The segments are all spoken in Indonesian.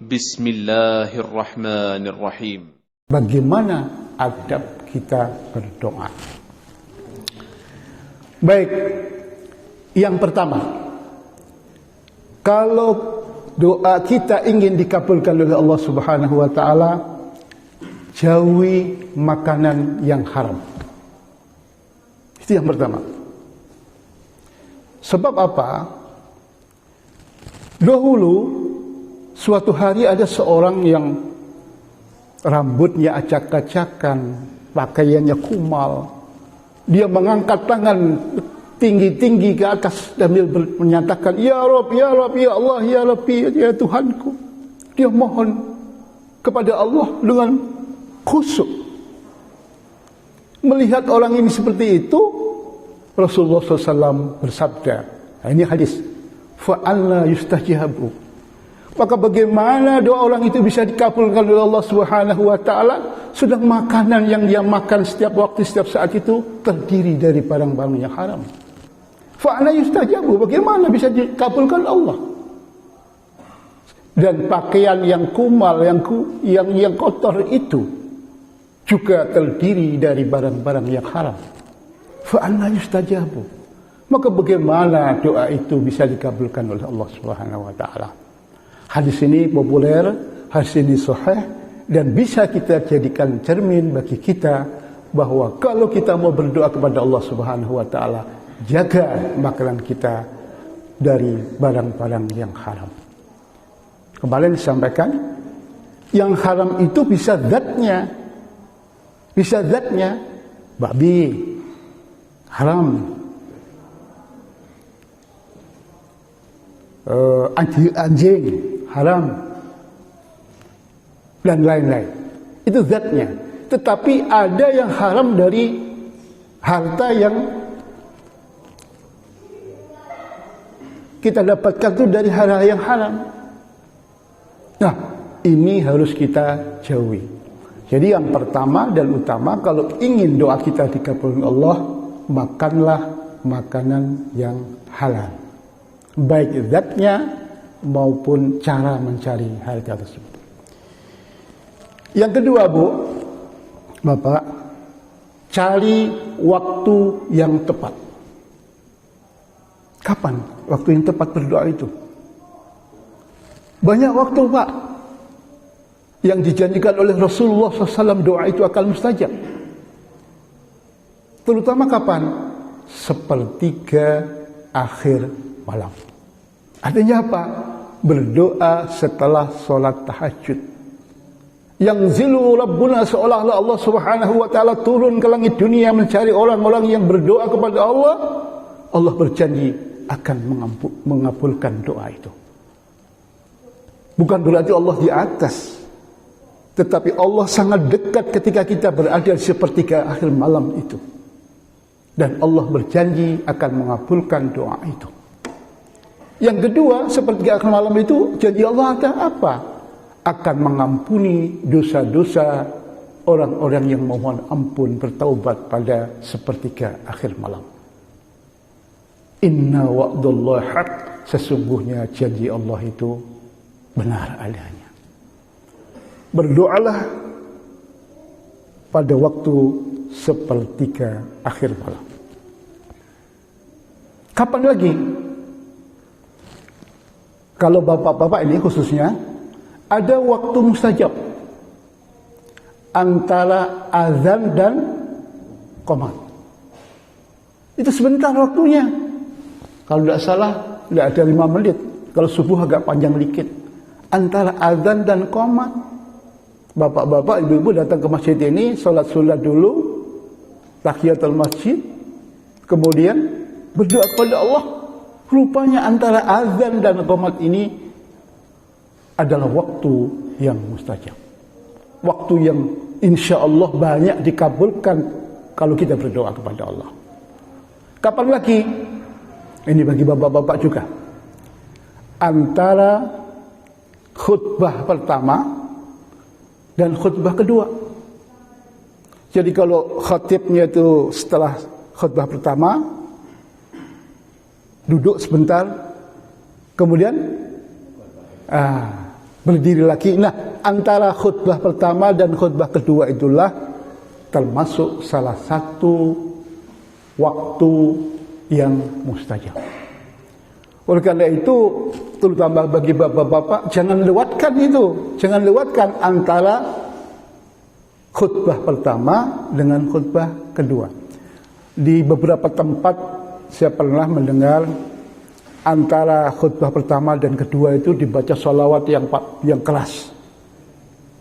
Bismillahirrahmanirrahim. Bagaimana adab kita berdoa? Baik, yang pertama, kalau doa kita ingin dikabulkan oleh Allah Subhanahu wa taala, jauhi makanan yang haram. Itu yang pertama. Sebab apa? Dahulu suatu hari ada seorang yang rambutnya acak-acakan, pakaiannya kumal. Dia mengangkat tangan tinggi-tinggi ke atas sambil menyatakan, Ya Rabb, Ya Rabb, Ya Allah, Ya Rabbi, Ya Tuhanku. Dia mohon kepada Allah dengan khusyuk. Melihat orang ini seperti itu, Rasulullah SAW bersabda, ini hadis, fa'anna yustajabu. Maka bagaimana doa orang itu bisa dikabulkan oleh Allah Subhanahu wa taala sedang makanan yang dia makan setiap waktu, setiap saat itu terdiri dari barang-barang yang haram. Fa'ana yustajabu, bagaimana bisa dikabulkan Allah? Dan pakaian yang kumal, yang kotor itu juga terdiri dari barang-barang yang haram. Fa'ana yustajabu. Maka bagaimana doa itu bisa dikabulkan oleh Allah Subhanahu wa taala? Hadis ini populer, hadis ini sahih, dan bisa kita jadikan cermin bagi kita bahwa kalau kita mau berdoa kepada Allah Subhanahu wa taala, jaga makanan kita dari barang-barang yang haram. Kembali disampaikan, yang haram itu bisa zatnya. Bisa zatnya, babi haram, anjing haram, dan lain-lain. Itu zatnya. Tetapi ada yang haram dari harta yang kita dapatkan itu dari hal-hal yang haram. Nah, ini harus kita jauhi. Jadi yang pertama dan utama, kalau ingin doa kita dikabulkan Allah, makanlah makanan yang halal. Baik zatnya maupun cara mencari harta tersebut. Yang kedua, Bu, Bapak, cari waktu yang tepat. Kapan waktu yang tepat berdoa itu? Banyak waktu, Pak, yang dijanjikan oleh Rasulullah SAW doa itu akan mustajab. Terutama kapan? Sepertiga akhir malam. Artinya apa? Berdoa setelah sholat tahajud. Yang zilu Rabbuna, seolah-olah Allah Subhanahu wa taala turun ke langit dunia mencari orang-orang yang berdoa kepada Allah. Allah berjanji akan mengabulkan doa itu. Bukan berarti Allah di atas, tetapi Allah sangat dekat ketika kita berada di sepertiga akhir malam itu. Dan Allah berjanji akan mengabulkan doa itu. Yang kedua, sepertiga akhir malam itu janji Allah ada apa? Akan mengampuni dosa-dosa orang-orang yang memohon ampun, bertaubat pada sepertiga akhir malam. Inna wa'dallahi haq, sesungguhnya janji Allah itu benar adanya. Berdoalah pada waktu sepertiga akhir malam. Kapan lagi? Kalau bapak-bapak ini khususnya, ada waktu mustajab antara azan dan qomat. Itu sebentar waktunya. Kalau tidak salah, tidak ada 5 menit. Kalau subuh agak panjang dikit. Antara azan dan qomat. Bapak-bapak, ibu-ibu datang ke masjid ini, sholat dulu, tahiyatul masjid, kemudian berdoa kepada Allah. Rupanya antara azan dan qomat ini adalah waktu yang mustajab. Waktu yang insya Allah banyak dikabulkan kalau kita berdoa kepada Allah. Kapan lagi? Ini bagi bapak-bapak juga. Antara khutbah pertama dan khutbah kedua. Jadi kalau khatibnya itu setelah khutbah pertama, duduk sebentar, kemudian berdiri lagi. Nah, antara khutbah pertama dan khutbah kedua itulah termasuk salah satu waktu yang mustajab. Oleh karena itu, terutama bagi bapak-bapak, jangan lewatkan itu. Jangan lewatkan antara khutbah pertama dengan khutbah kedua. Di beberapa tempat saya pernah mendengar antara khutbah pertama dan kedua itu dibaca sholawat yang keras.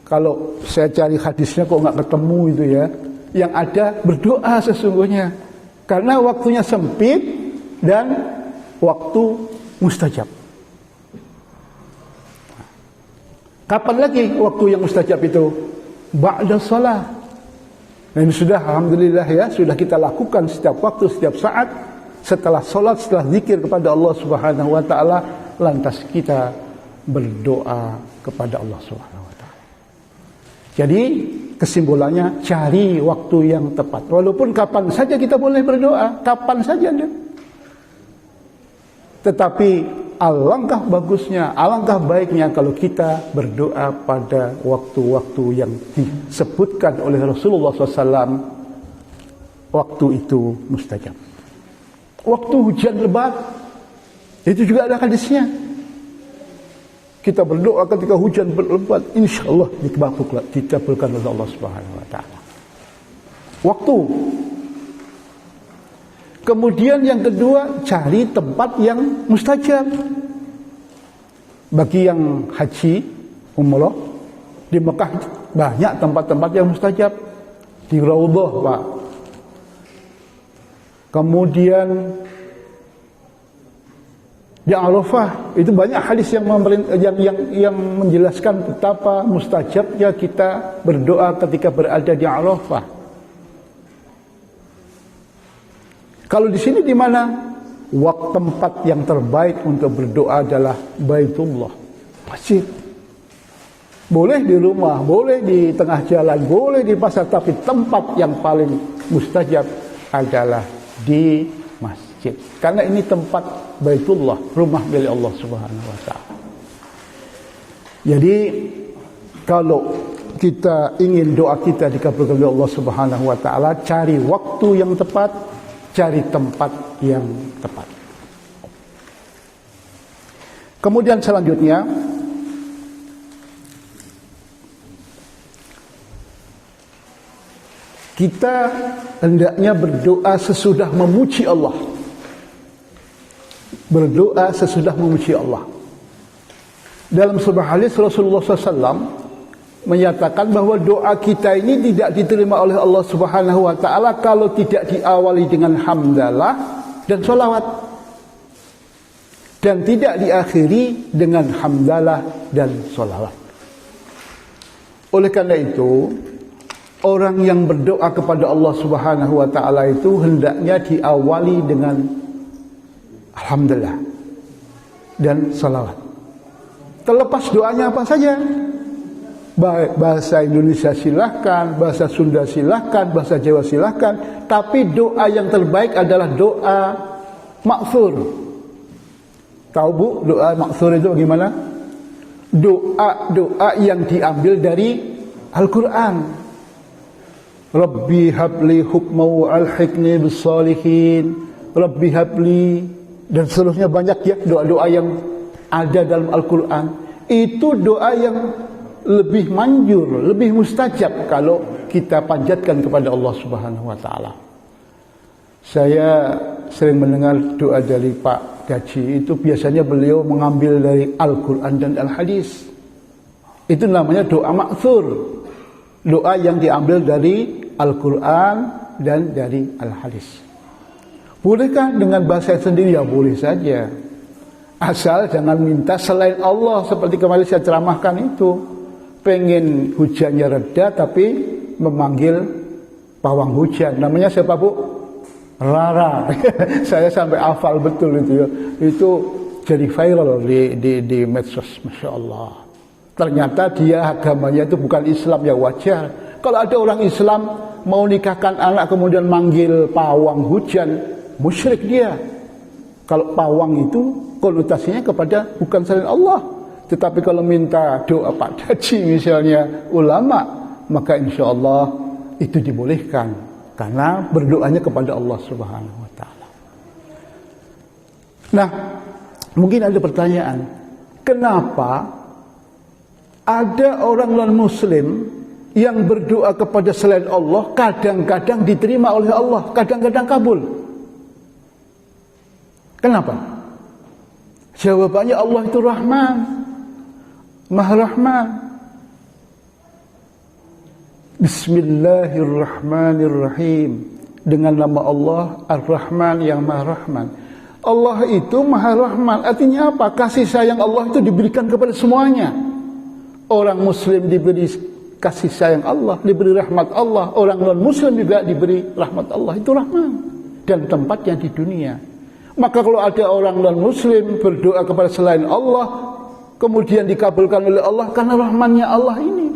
Kalau saya cari hadisnya kok nggak ketemu itu ya. Yang ada berdoa sesungguhnya. Karena waktunya sempit dan waktu mustajab. Kapan lagi waktu yang mustajab itu? Ba'da shalah. Dan sudah alhamdulillah ya, sudah kita lakukan setiap waktu, setiap saat. Setelah sholat, setelah zikir kepada Allah Subhanahu wa ta'ala, lantas kita berdoa kepada Allah Subhanahu wa ta'ala. Jadi kesimpulannya, cari waktu yang tepat. Walaupun kapan saja kita boleh berdoa, kapan saja. Tetapi alangkah bagusnya, alangkah baiknya kalau kita berdoa pada waktu-waktu yang disebutkan oleh Rasulullah SAW. Waktu itu mustajab. Waktu hujan lebat, itu juga ada hadisnya. Kita berdoa ketika hujan berlebat, insya Allah dikabulkan oleh Allah Subhanahu wa ta'ala. Waktu. Kemudian yang kedua, cari tempat yang mustajab. Bagi yang haji, umrah, di Mekah banyak tempat-tempat yang mustajab. Di Raudhah, Pak. Kemudian di Arafah itu banyak hadis yang menjelaskan betapa mustajabnya kita berdoa ketika berada di Arafah. Kalau di sini di mana? Waktu tempat yang terbaik untuk berdoa adalah Baitullah, masjid. Boleh di rumah, boleh di tengah jalan, boleh di pasar, tapi tempat yang paling mustajab adalah di masjid. Karena ini tempat Baitullah, rumah milik Allah Subhanahu wa ta'ala. Jadi kalau kita ingin doa kita dikabulkan oleh Allah Subhanahu wa ta'ala, cari waktu yang tepat, cari tempat yang tepat. Kemudian selanjutnya, kita hendaknya berdoa sesudah memuji Allah. Berdoa sesudah memuji Allah. Dalam sebuah hadis Rasulullah SAW menyatakan bahwa doa kita ini tidak diterima oleh Allah Subhanahu wa ta'ala kalau tidak diawali dengan hamdalah dan sholawat, dan tidak diakhiri dengan hamdalah dan sholawat. Oleh karena itu, orang yang berdoa kepada Allah Subhanahu wa ta'ala itu hendaknya diawali dengan alhamdulillah dan salawat. Terlepas doanya apa saja. Bahasa Indonesia silahkan, bahasa Sunda silahkan, bahasa Jawa silahkan. Tapi doa yang terbaik adalah doa ma'thur. Tahu Bu, doa ma'thur itu bagaimana? Doa yang diambil dari Al-Quran. Rabbi habli hukma alhiqni bissalihin, Rabbi habli, dan seterusnya banyak ya doa-doa yang ada dalam Al-Quran. Itu doa yang lebih manjur, lebih mustajab kalau kita panjatkan kepada Allah Subhanahu wa ta'ala. Saya sering mendengar doa dari Pak Gaji, itu biasanya beliau mengambil dari Al-Quran dan Al-Hadis. Itu namanya doa ma'thur, doa yang diambil dari Al-Quran dan dari Al-Hadis. Bolehkah dengan bahasa sendiri? Ya boleh saja, asal jangan minta selain Allah. Seperti kemarin saya ceramahkan itu, pengen hujannya reda tapi memanggil pawang hujan. Namanya siapa Bu? Rara. Saya sampai hafal betul itu ya. Itu jadi viral di medsos, Masya Allah. Ternyata dia agamanya itu bukan Islam, ya wajar. Kalau ada orang Islam mau nikahkan anak kemudian manggil pawang hujan, musyrik dia. Kalau pawang itu konotasinya kepada bukan selain Allah, Tetapi kalau minta doa Pak Haji misalnya ulama, maka insya Allah itu dibolehkan karena berdoanya kepada Allah Subhanahu wa taala. Nah, mungkin ada pertanyaan, kenapa ada orang non-muslim yang berdoa kepada selain Allah kadang-kadang diterima oleh Allah, kadang-kadang kabul? Kenapa? Jawabannya Allah itu Rahman, Maha Rahman. Bismillahirrahmanirrahim. Dengan nama Allah Ar-Rahman yang Maha Rahman. Allah itu Maha Rahman. Artinya apa? Kasih sayang Allah itu diberikan kepada semuanya. Orang muslim diberi kasih sayang Allah, diberi rahmat Allah. Orang non-muslim juga diberi rahmat Allah. Itu Rahman. Dan tempatnya di dunia. Maka kalau ada orang non-muslim berdoa kepada selain Allah, kemudian dikabulkan oleh Allah karena rahmannya Allah ini.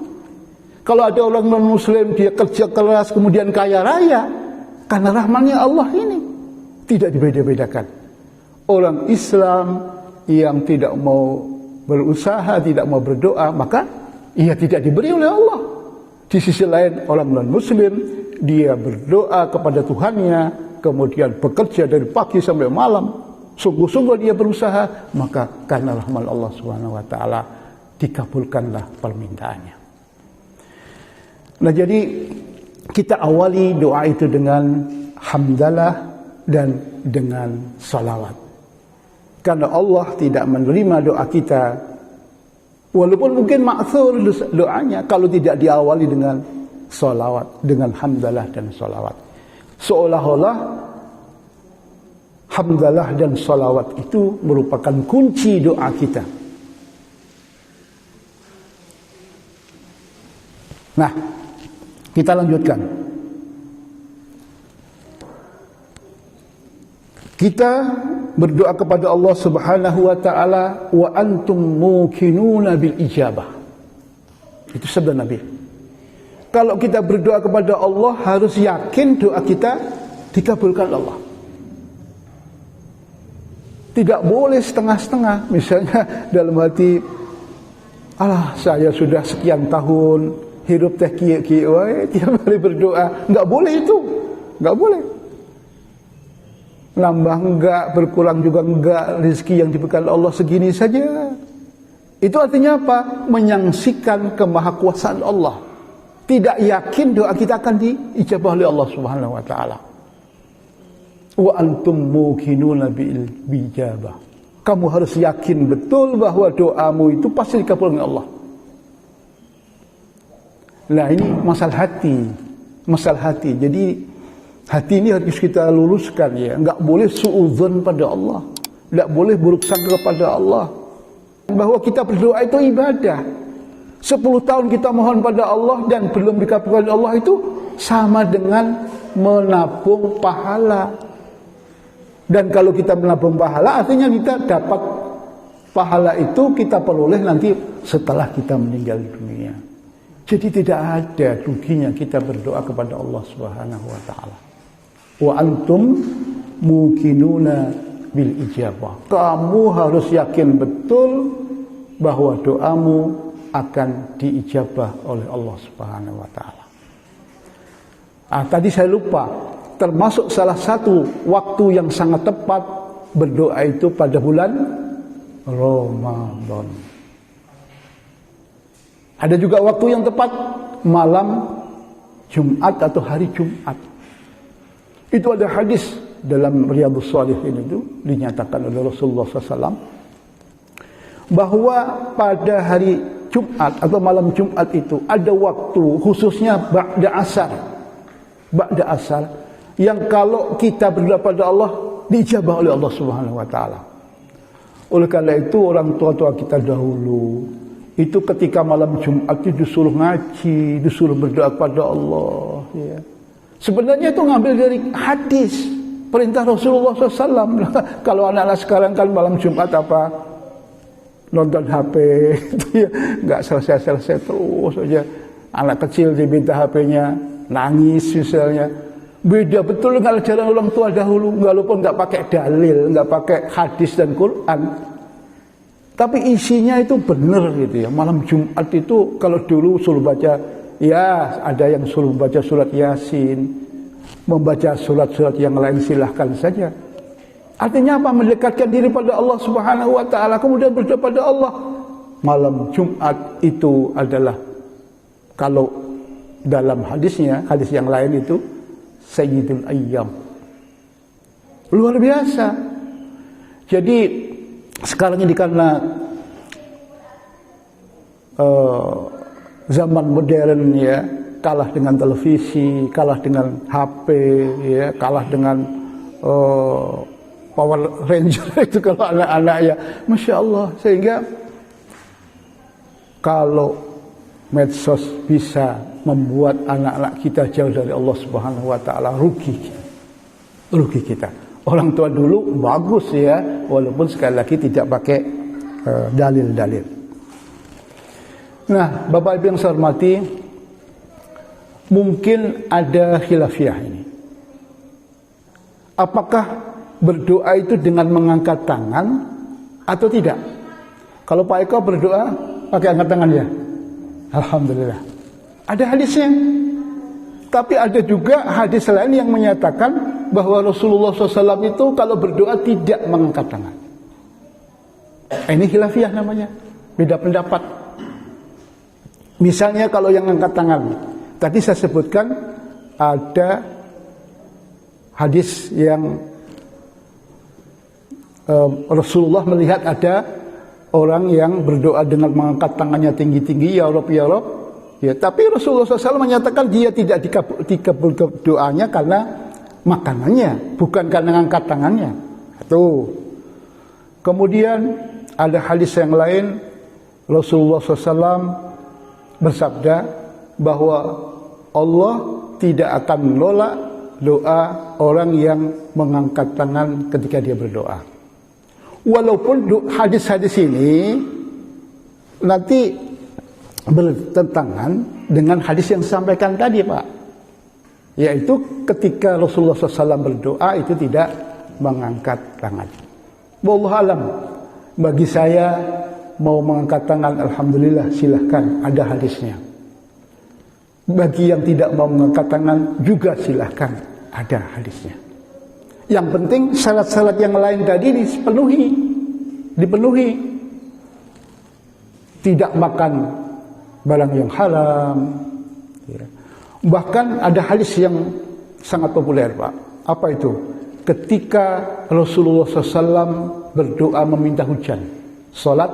Kalau ada orang non-muslim dia kerja keras kemudian kaya raya karena rahmannya Allah ini. Tidak dibeda-bedakan. Orang Islam yang tidak mau berusaha, tidak mau berdoa, maka ia tidak diberi oleh Allah. Di sisi lain orang non-muslim dia berdoa kepada Tuhannya, kemudian bekerja dari pagi sampai malam, sungguh-sungguh dia berusaha, maka karena rahmat Allah Subhanahu wa taala dikabulkanlah permintaannya. Nah, jadi kita awali doa itu dengan hamdalah dan dengan salawat. Karena Allah tidak menerima doa kita, walaupun mungkin ma'thur doanya, kalau tidak diawali dengan salawat, dengan hamdalah dan salawat. Seolah-olah hamdalah dan salawat itu merupakan kunci doa kita. Nah, kita lanjutkan. Kita berdoa kepada Allah Subhanahu wa taala, wa antum muqinuna bil ijabah. Itu sabda Nabi. Kalau kita berdoa kepada Allah harus yakin doa kita dikabulkan Allah. Tidak boleh setengah-setengah. Misalnya dalam hati, alah saya sudah sekian tahun hidup teh kieu-kieu wae tiap hari berdoa. Enggak boleh itu. Enggak boleh. Nambah enggak, berkurang juga enggak, rezeki yang diberikan Allah segini saja. Itu artinya apa? Menyaksikan kemahakuasaan Allah. Tidak yakin doa kita akan diijabah oleh Allah Subhanahu wa taala. Wa antum muqinuna bil ijabah. Kamu harus yakin betul bahwa doamu itu pasti dikabulkan Allah. Nah, ini masalah hati. Masalah hati. Jadi hati ini harus kita luruskan ya. Enggak boleh suudzon pada Allah. Enggak boleh buruk sangka kepada Allah. Bahwa kita berdoa itu ibadah. 10 tahun kita mohon pada Allah dan belum dikabulkan Allah itu sama dengan menabung pahala. Dan kalau kita menabung pahala artinya kita dapat pahala itu kita peroleh nanti setelah kita meninggal dunia. Jadi tidak ada ruginya kita berdoa kepada Allah Subhanahu wa taala. Wa antum muqinuna bil ijabah. Kamu harus yakin betul bahwa doamu akan diijabah oleh Allah Subhanahu wa taala. Tadi saya lupa, termasuk salah satu waktu yang sangat tepat berdoa itu pada bulan Ramadan. Ada juga waktu yang tepat malam Jumat atau hari Jumat. Itu ada hadis dalam Riyadhus Shalihin itu dinyatakan oleh Rasulullah SAW bahwa pada hari Jumat atau malam Jumat itu ada waktu khususnya ba'da asar yang kalau kita berdoa pada Allah diijabah oleh Allah Subhanahu wa taala. Oleh karena itu orang tua-tua kita dahulu itu ketika malam Jumat itu disuruh ngaji, disuruh berdoa kepada Allah ya. Sebenarnya itu ngambil dari hadis perintah Rasulullah SAW. Kalau anak-anak sekarang kan malam Jumat apa? Nonton HP itu ya, nggak selesai-selesai terus aja. Anak kecil diminta HP-nya, nangis misalnya. Beda betul dengan ajaran orang tua dahulu. Walaupun nggak pakai dalil, nggak pakai hadis dan Quran. Tapi isinya itu benar gitu ya. Malam Jumat itu kalau dulu suruh baca, ya ada yang suruh baca surat Yasin, membaca surat-surat yang lain silahkan saja. Artinya apa? Mendekatkan diri pada Allah Subhanahu wa taala, kemudian berdoa pada Allah. Malam Jumat itu adalah, kalau dalam hadisnya, hadis yang lain itu Sayyidul Ayyam. Luar biasa. Jadi sekarang ini karena zaman modern ya, kalah dengan televisi, kalah dengan HP ya, kalah dengan Power Ranger itu kalau anak-anak ya, Masya Allah. Sehingga kalau medsos bisa membuat anak-anak kita jauh dari Allah Subhanahu wa taala, rugi kita. Orang tua dulu bagus ya, walaupun sekali lagi tidak pakai dalil-dalil. Nah, Bapak Ibu yang saya hormati, mungkin ada khilafiyah ini. Apakah berdoa itu dengan mengangkat tangan atau tidak? Kalau Pak Eko berdoa pakai angkat tangan ya? Alhamdulillah. Ada hadisnya. Tapi ada juga hadis lain yang menyatakan bahwa Rasulullah SAW itu kalau berdoa tidak mengangkat tangan. Ini khilafiyah namanya. Beda pendapat. Misalnya kalau yang angkat tangan, tadi saya sebutkan ada hadis yang Rasulullah melihat ada orang yang berdoa dengan mengangkat tangannya tinggi-tinggi, ya Rabb, ya Rabb. Ya, tapi Rasulullah SAW menyatakan dia tidak dikabulkan doanya karena makanannya, bukan karena angkat tangannya. Itu. Kemudian ada hadis yang lain, Rasulullah SAW bersabda bahwa Allah tidak akan menolak doa orang yang mengangkat tangan ketika dia berdoa. Walaupun hadis-hadis ini nanti bertentangan dengan hadis yang disampaikan tadi, Pak. Yaitu ketika Rasulullah SAW berdoa itu tidak mengangkat tangan. Wallahu alam. Bagi saya mau mengangkat tangan, alhamdulillah, silahkan, ada hadisnya. Bagi yang tidak mau mengangkat tangan juga silahkan, ada hadisnya. Yang penting syarat-syarat yang lain tadi dipenuhi. Tidak makan barang yang haram. Ya. Bahkan ada hadis yang sangat populer, Pak. Apa itu? Ketika Rasulullah SAW berdoa meminta hujan, sholat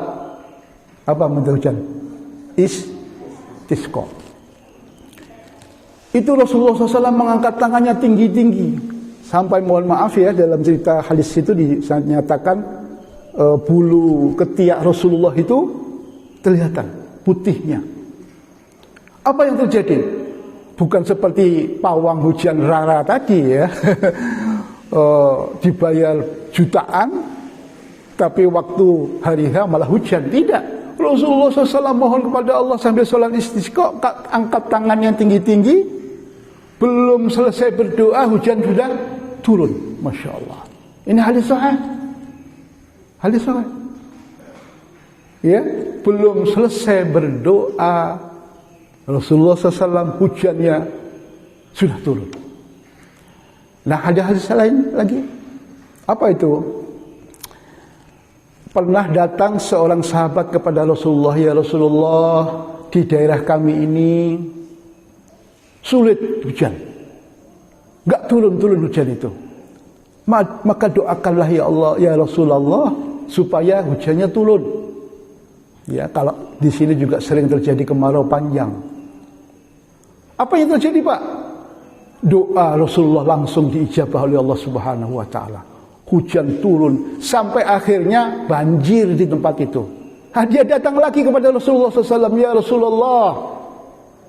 apa meminta hujan? Istisqa. Itu Rasulullah SAW mengangkat tangannya tinggi-tinggi. Sampai mohon maaf ya, dalam cerita hadis itu dinyatakan bulu ketiak Rasulullah itu kelihatan putihnya. Apa yang terjadi? Bukan seperti pawang hujan rara tadi ya, dibayar jutaan, tapi waktu hari H malah hujan. Tidak. Rasulullah SAW mohon kepada Allah sambil sholat istisqa, angkat tangannya tinggi-tinggi, belum selesai berdoa hujan sudah turun. Masya Allah. Ini hadis sahih. Hadis sahih. Ya, belum selesai berdoa Rasulullah SAW hujannya sudah turun. Nah, ada hadis lain lagi. Apa itu? Pernah datang seorang sahabat kepada Rasulullah, ya Rasulullah, di daerah kami ini sulit hujan, gak turun-turun hujan itu. Maka doakanlah ya Allah, ya Rasulullah, supaya hujannya turun. Ya, kalau di sini juga sering terjadi kemarau panjang. Apa yang terjadi, Pak? Doa Rasulullah langsung diijabah oleh Allah Subhanahu wa taala. Hujan turun sampai akhirnya banjir di tempat itu. Dia datang lagi kepada Rasulullah SAW, ya Rasulullah,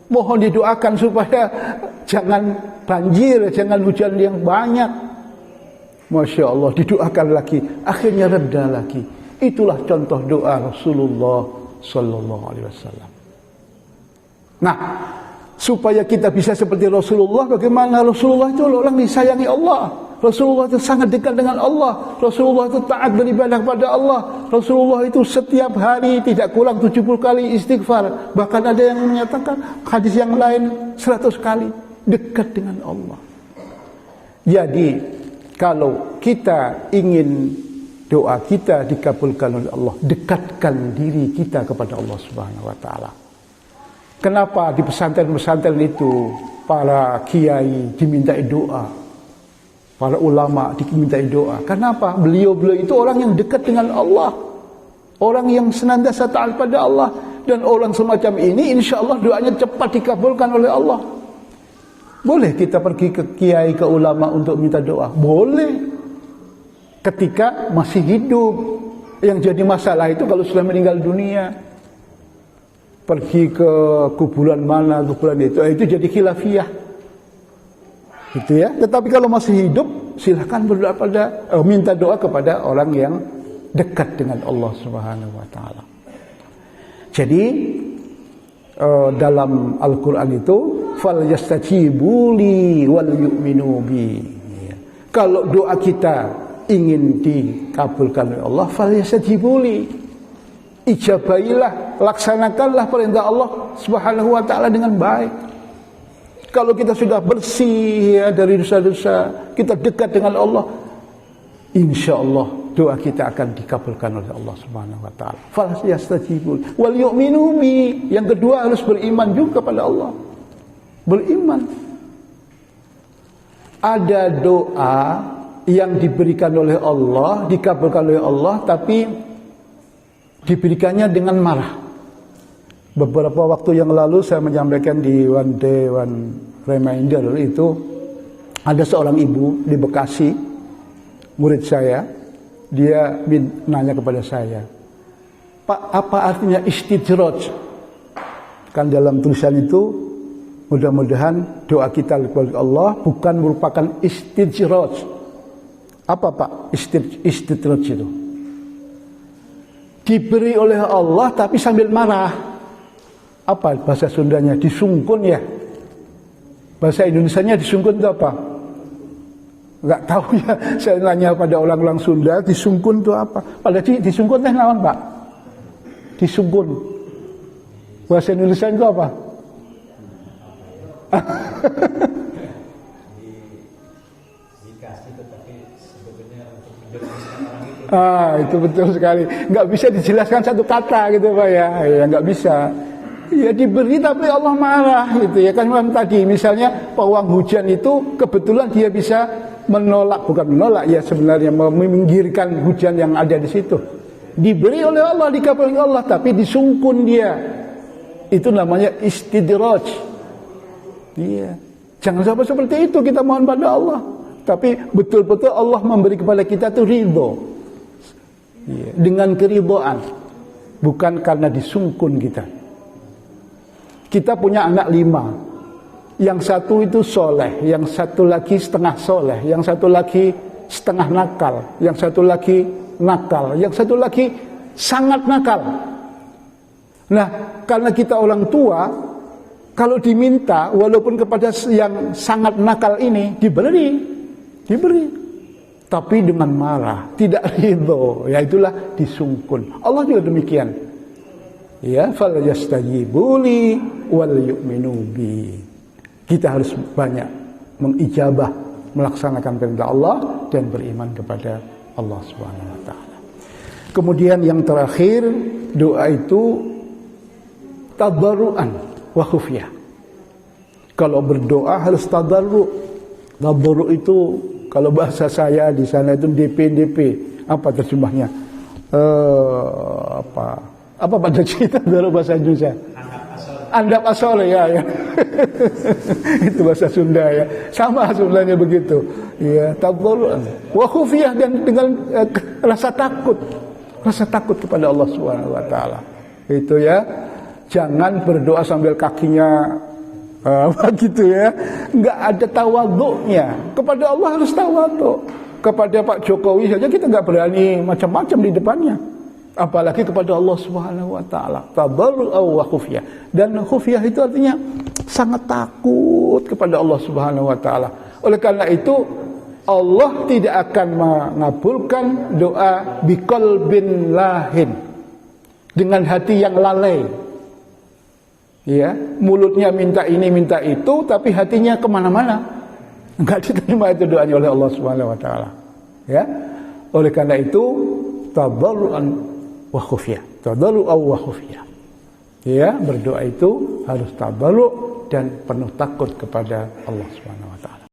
mohon didoakan supaya jangan banjir, jangan hujan yang banyak. Masya Allah, didoakan lagi, akhirnya reda lagi. Itulah contoh doa Rasulullah Sallallahu Alaihi Wasallam. Nah, supaya kita bisa seperti Rasulullah, bagaimana Rasulullah itu orang disayangi Allah. Rasulullah itu sangat dekat dengan Allah. Rasulullah itu taat beribadah kepada Allah. Rasulullah itu setiap hari tidak kurang 70 kali istighfar. Bahkan ada yang menyatakan hadis yang lain 100 kali dekat dengan Allah. Jadi kalau kita ingin doa kita dikabulkan oleh Allah, dekatkan diri kita kepada Allah Subhanahu wa taala. Kenapa di pesantren-pesantren itu para kiai dimintai doa, para ulama dimintai doa? Kenapa? Beliau-beliau itu orang yang dekat dengan Allah, orang yang senantiasa taat pada Allah, dan orang semacam ini insya Allah doanya cepat dikabulkan oleh Allah. Boleh kita pergi ke kiai, ke ulama untuk minta doa? Boleh. Ketika masih hidup. Yang jadi masalah itu kalau sudah meninggal dunia. Pergi ke kuburan mana, kuburan itu jadi khilafiyah. Gitu ya. Tetapi kalau masih hidup, silahkan berdoa minta doa kepada orang yang dekat dengan Allah Subhanahu wa taala. Jadi dalam Al-Quran itu fal yastajibu li wal yu'minu bi. Kalau doa kita ingin dikabulkan oleh Allah, fal yastajibu li, ijabailah, laksanakanlah perintah Allah Subhanahu wa taala dengan baik. Kalau kita sudah bersih ya, dari dosa-dosa, kita dekat dengan Allah, insya Allah doa kita akan dikabulkan oleh Allah Subhanahu wa taala. Fal yastajibu wal yu'minu bi. Yang kedua harus beriman juga pada Allah. Beriman. Ada doa yang diberikan oleh Allah, dikabulkan oleh Allah, tapi diberikannya dengan marah. Beberapa waktu yang lalu saya menyampaikan di One Day One Reminder itu, ada seorang ibu di Bekasi, murid saya, dia nanya kepada saya, Pak, apa artinya istijraj? Kan dalam tulisan itu, mudah-mudahan doa kita kepada Allah bukan merupakan istijraj. Apa Pak istijraj itu? Diberi oleh Allah tapi sambil marah. Apa bahasa Sundanya? Disungkun ya? Bahasa Indonesianya disungkun itu apa? Enggak tahu ya. Saya nanya pada orang-orang Sunda, disungkun itu apa? Padahal disungkun teh naon Pak? Disungkun. Bahasa Indonesia itu apa? Itu betul sekali. Nggak bisa dijelaskan satu kata gitu Pak ya. Ya nggak bisa. Ya diberi tapi Allah marah gitu ya. Kan tadi misalnya pawang hujan itu kebetulan dia bisa menolak, bukan menolak ya sebenarnya, meminggirkan hujan yang ada di situ. Diberi oleh Allah, dikabulkan Allah, tapi disungkun dia. Itu namanya istidraj. Iya. Jangan sampai seperti itu kita mohon pada Allah. Tapi betul-betul Allah memberi kepada kita itu ridho. Iya. Dengan keridhaan. Bukan karena disungkun kita. Kita punya anak 5. Yang satu itu soleh. Yang satu lagi setengah soleh. Yang satu lagi setengah nakal. Yang satu lagi nakal. Yang satu lagi sangat nakal. Nah, karena kita orang tua, kalau diminta, walaupun kepada yang sangat nakal ini, diberi. Tapi dengan marah, tidak ridho. Ya itulah disungkun. Allah juga demikian. Ya, fal yastajibu li wal yu'minu bi. Kita harus banyak mengijabah, melaksanakan perintah Allah dan beriman kepada Allah Subhanahu wa taala. Kemudian yang terakhir, doa itu tadarruan wa khufyah. Kalau berdoa harus tadarru. Tadarru itu kalau bahasa saya di sana itu DP. Apa terjemahnya? Apa pada cerita dari bahasa Indonesia? Andap asole ya. Itu bahasa Sunda ya. Sama sebenarnya begitu. Ya, tadarruan wa khufyah, dan dengan rasa takut. Rasa takut kepada Allah Subhanahu wa taala. Itu ya. Jangan berdoa sambil kakinya gitu ya. Enggak ada tawadhu'nya. Kepada Allah harus tawadhu'. Kepada Pak Jokowi saja kita enggak berani macam-macam di depannya. Apalagi kepada Allah Subhanahu wa taala. Tadarru' wa khufyah. Dan khufyah itu artinya sangat takut kepada Allah Subhanahu wa taala. Oleh karena itu Allah tidak akan mengabulkan doa biqalbin lahin, dengan hati yang lalai. Ya, mulutnya minta ini minta itu, tapi hatinya kemana-mana. Enggak diterima itu doanya oleh Allah Subhanahu wa taala. Ya. Oleh karena itu tadarruan wa khufyah. Tadarruan wa khufyah. Ya, berdoa itu harus tadarru' dan penuh takut kepada Allah Subhanahu wa taala.